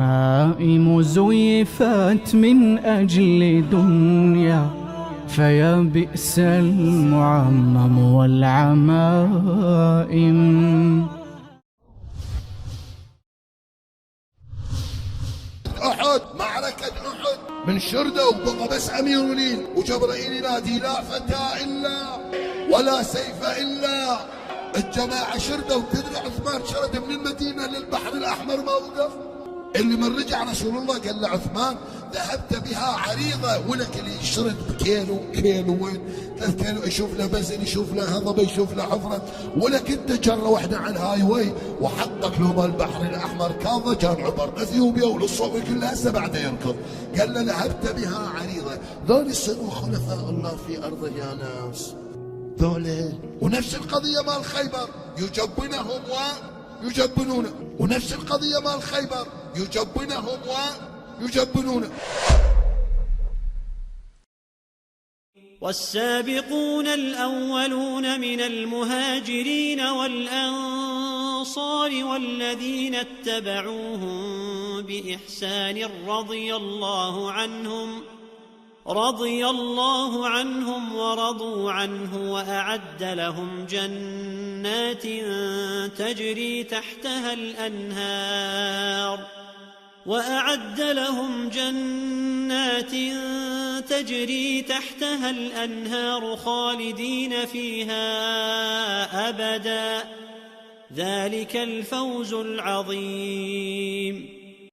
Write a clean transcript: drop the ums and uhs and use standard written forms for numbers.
العمائم زيفت من أجل دنيا، فيا بئس المعمم والعمائم. أحد، معركة أحد، من شردوا بقى بس أمير ولين، وجبرائيل ينادي لا فتى إلا ولا سيف إلا. الجماعة شردوا. تدري عثمان شرد من المدينة للبحر الأحمر ما وقف. اللي من رجع رسول الله قال لعثمان ذهبت بها عريضة، ولك اللي يشرد بكيلو كيلو وين 3 كيلو، يشوف له بزن، يشوف له هضبة، يشوف له حفرة، ولك انت جرة واحدة على الهاي واي وحطك لهم البحر الأحمر كاظة، كان عبر اثيوبيا وللصوب كلها هسه بعده يركض. قال له ذهبت بها عريضة. ذول يصيرون خلفاء الله في أرضه يا ناس ذولا. ونفس القضية مال خيبر، يجبنهم ويجبنونه. ونفس القضية مال خيبر، يجبنهم ويجبنونه. والسابقون الأولون من المهاجرين والأنصار والذين اتبعوهم بإحسان رضي الله عنهم ورضوا عنه وأعد لهم جنات تجري تحتها الأنهار خالدين فيها أبدا، ذلك الفوز العظيم.